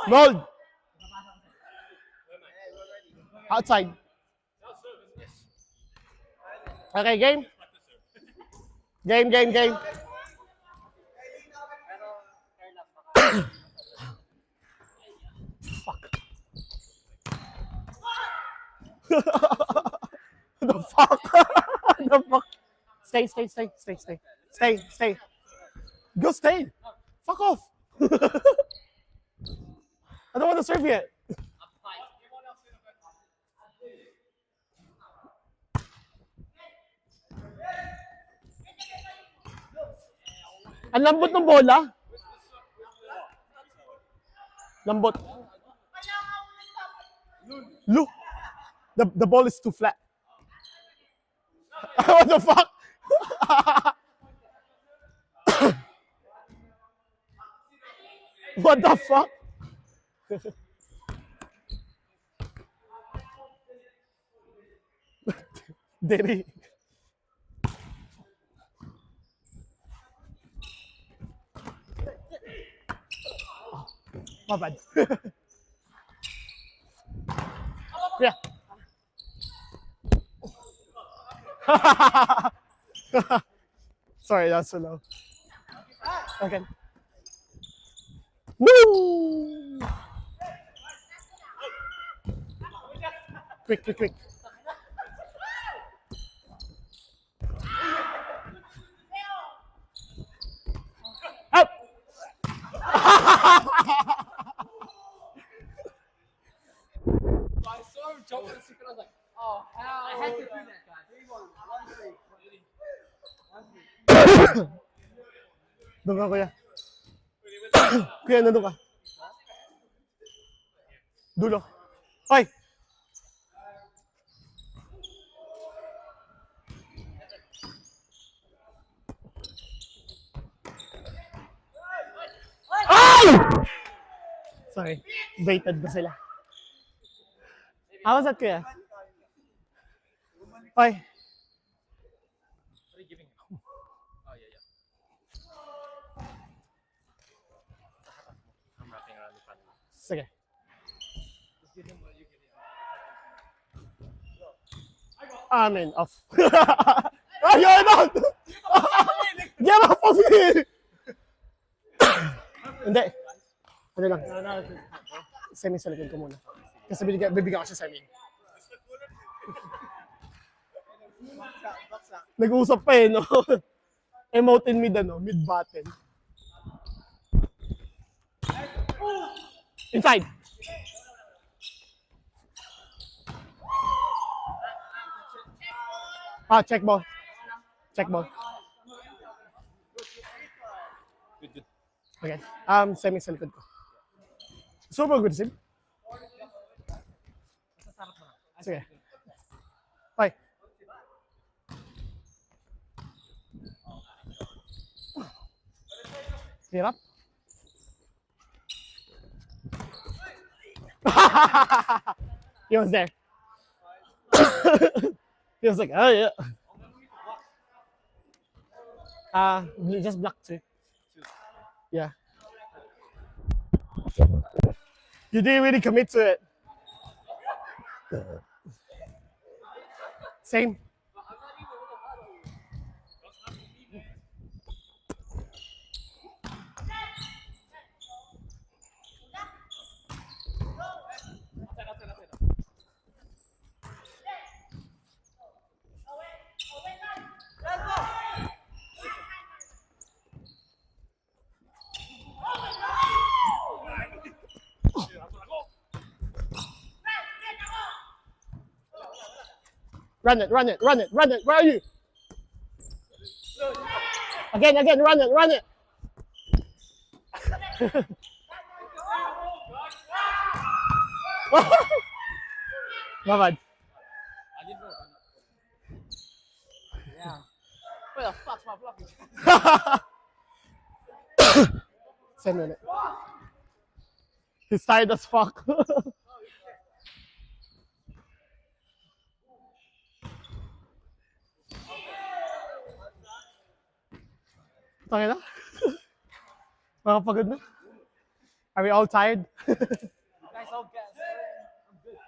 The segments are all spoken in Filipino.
Mold. Outside. Okay, game. Game. Fuck. The fuck? The fuck? Stay. Stay. Go stay. Fuck off. I don't want to serve yet. Ang lambot ng bola. Lambot. Look. The ball is too flat. What the fuck? What the fuck? Deri. My bad. Yeah. Sorry, that's so low. Okay. Woo! Quick. Up! I saw him jump on the stick and I was like, oh, hell. I had to do that, guys. 3-1. Doon ka, kuya. Kuya, nandun ka. Dulo. Hoy! Ay! Sorry. Baited ba sila? How was that, kuya? Hoy. What are you giving him? Oh, yeah. I'm wrapping around the front. Sige. Just give him what you give him. Amen. Off. Ayun na! Get off of me! Hindi. Ano lang. Semi sa likod ko muna. Kasi bibigyan ko siya semi. Nag-uusap pa eh, no? Emote in mid, mid-button. Inside! Check ball. Good. Okay. Semi sa likod ko. Super good, Sim. Sige. Hoy. Hirap. He was there. He was like, oh yeah. Just block 2. Yeah. You didn't really commit to it. Same. Run it. Where are you? Again, run it. My bad. I didn't know. Yeah. Where the fuck's my blocking? Send it. He's tired as fuck. Okay na? Makapagod na? Are we all tired? You guys all guess. I'm good.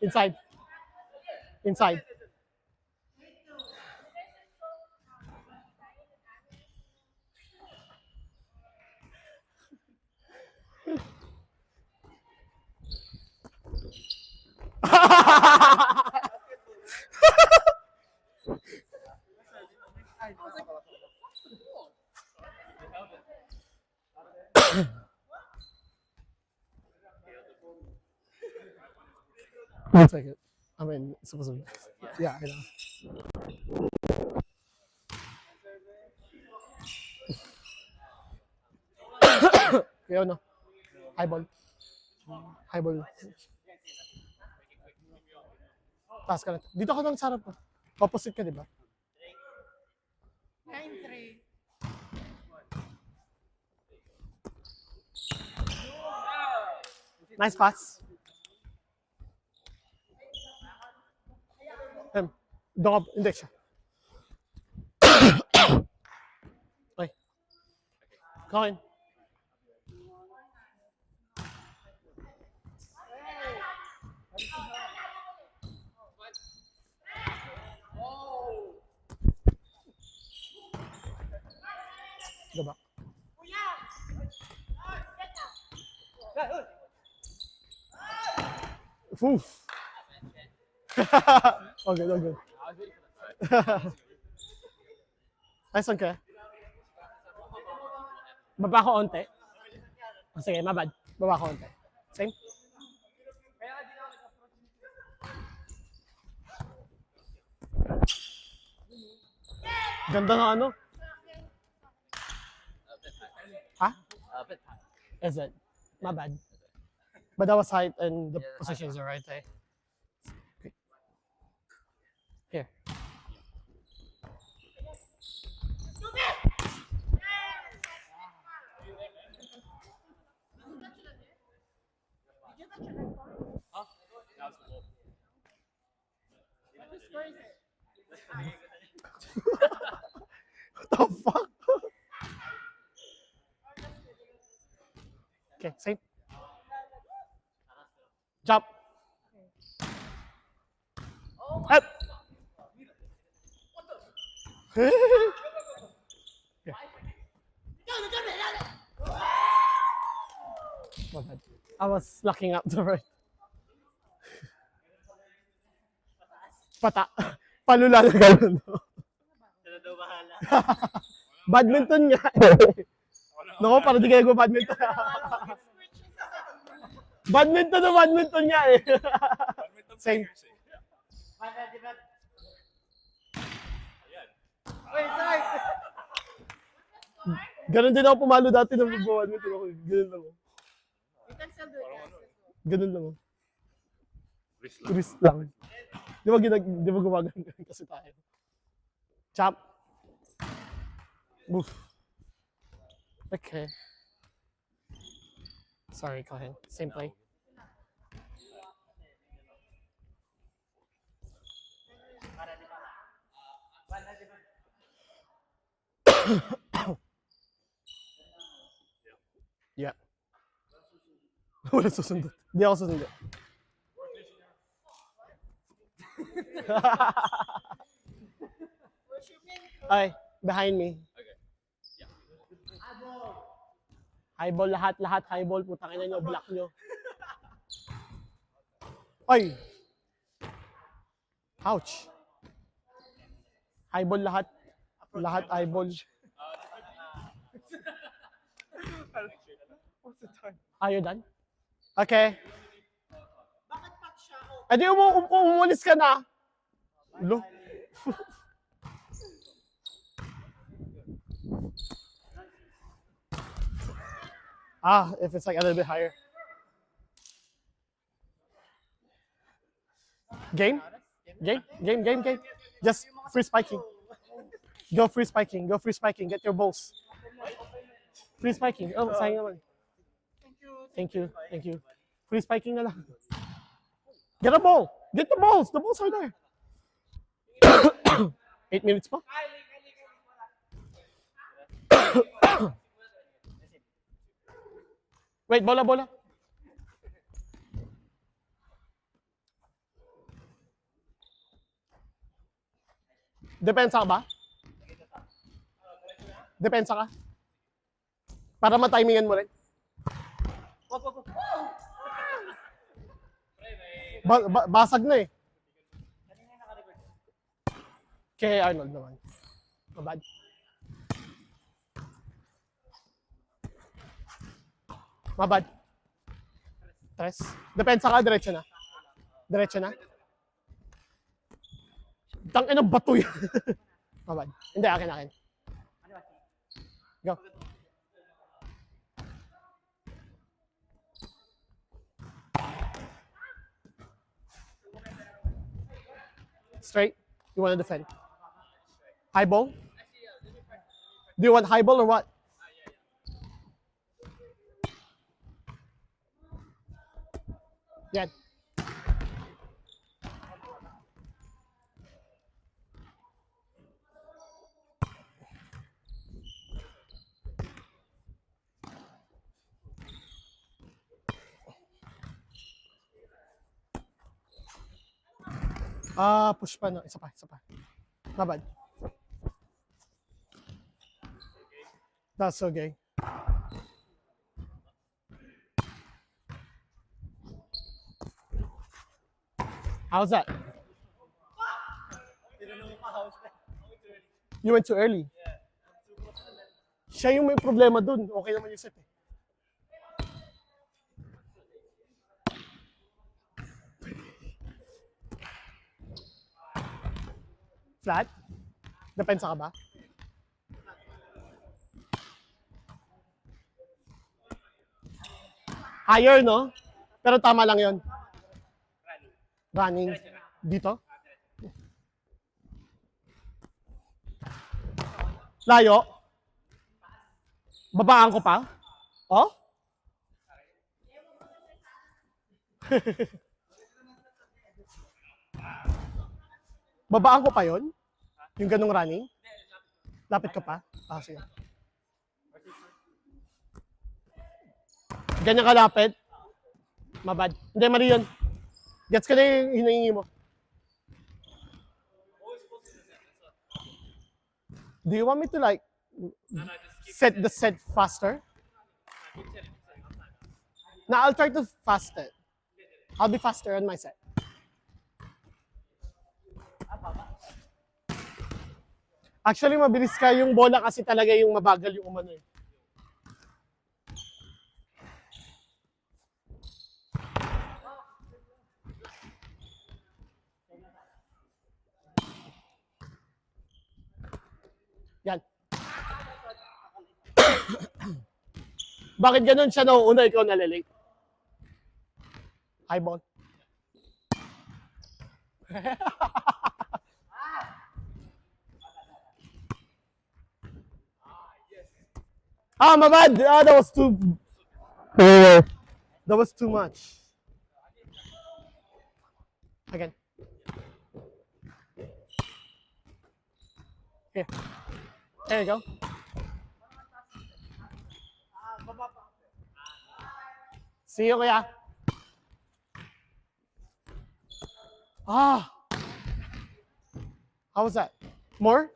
Inside. Inside. One second. I mean, it's supposed to be. Yeah, I know. Kaya ano? Highball. Highball. Taas ka na. Dito ka lang sa harap pa. Opposite ka, di ba? 9-3. Nice pass. Doon ka, hindi siya. Ay. Kain. Diba? Oof. Okay, okay. Ay, saan ka? Baba ko onte. Oh, sige, mabad. Baba ko onte. Same? Ganda ng ano? Ha? A bit high. Is it? My bad. But that was height and the positions are right there. Here. Huh? That was cool. What the fuck? Okay, same. Jump. Up. Yeah. My bad. I was locking up the right. Pata. Palula na gano'n. Sila daw bahala. Badminton nga. Naku, para di kayo badminton. Badminton nga eh. Same. Ganun din ako pumalo dati nung mag-badminton ako. Ganun lang ako. You can still do it. Ganun lang ako. Wrist lang. Di ba gumagano kasi tayo? Chop. Move. Okay. Sorry, go ahead. Same play. Yeah. Wala susundot. Hindi ako susundot. Ay, behind me. Okay. Yeah. Highball lahat, highball. Putang ina nyo, block nyo. Ay! Ouch. Highball lahat. Lahat highball. What's the time? Are you done? Okay. Bakit pag siya? Eh di umulis ka na. Lo. If it's like a little bit higher. Game? Game. Just free spiking. Go free spiking. Get your balls. Free spiking. Oh, sayang naman. Thank you. Free spiking na lang. Get a ball. Get the balls. The balls are there. 8 minutes pa? Wait, bola, bola. Depensa ka ba? Depensa ka? Para matimingan mo rin. Wag, wag, wag. Basag na eh. Kanina yung naka-record. Kay Arnold naman. Mabad. Mabad. Tres. Depensa ka, diretso na. Diretso na. Tangin ng bato yan. Mabad. Hindi, akin. Go. Straight. You want to defend? High ball? Do you want high ball or what? Yan. Push pa na. Isa pa. Mabad. That's so gay. How's that? You went too early. Siya yung may problema dun. Okay naman yung set eh. Flat? Depensa ka ba? Higher, no? Pero tama lang yon. Running. Dito? Layo? Babaan ko pa? Oh? Babaan ko pa yon? Yung ganong running? Lapit ka pa? Sige. Ganyan kalapit? Mabad. Hindi, mali yun. Gets ka na yung hinahingi mo. Do you want me to like set the set faster? Now I'll try to fast it. I'll be faster on my set. Actually, mabilis ka yung bola kasi talaga yung mabagal yung umano eh. Yan. Bakit ganun siya nauuna, ikaw nalalate? High ball. Mabad! That was too... That was too much. Again. Here. There you go. See you, kuya. How was that? More?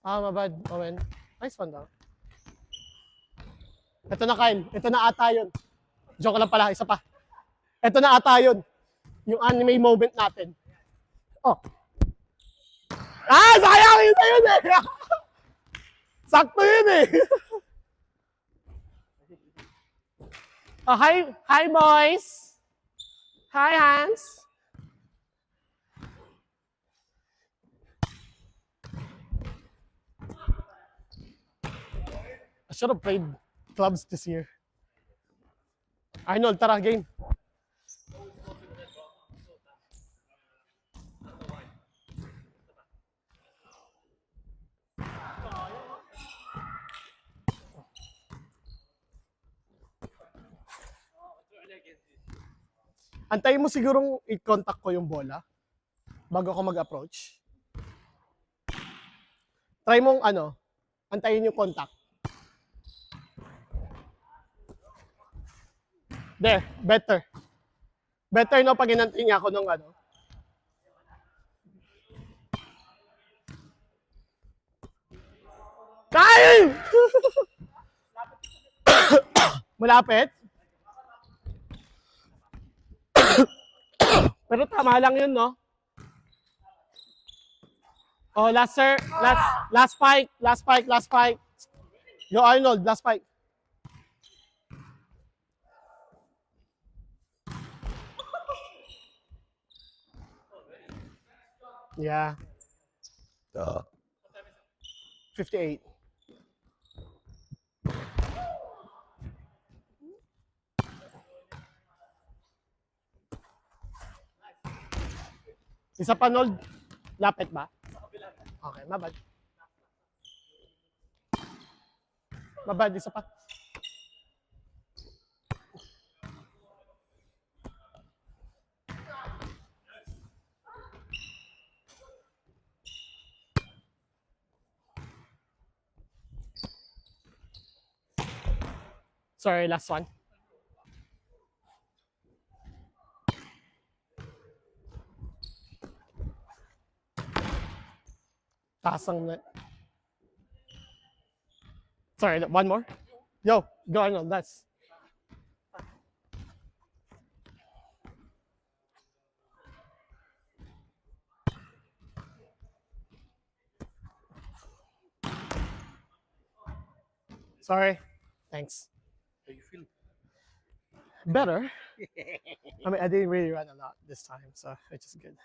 Mabad. Owen. Nice one daw. Ito na, Kyle. Ito na ata yun. Joke lang pala. Isa pa. Ito na ata yun. Yung anime moment natin. Oh. Sayang! Yun na yun eh! Sakto yun eh! Hi boys! Hi Hans! I should have played clubs this year. Arnold, tara, game. Antayin mo sigurong i-contact ko yung bola bago ako mag-approach. Try mong ano, antayin yung contact. There, better. Better no pag inantay niya ako nung ano. Kyle! Malapit? Pero tama lang yun, no? Oh, last sir. Last spike. Last spike. Last spike. Yo, Arnold. Last spike. Yeah. 58. Isa pa, Nold. Lapit ba? Okay, mabad. Mabad, isa pa. Sorry, last one. Tasang na. Sorry, one more. Yo, go Arnold. That's. Sorry. Thanks. How you feel? Better. I mean, I didn't really run a lot this time, so it's just good.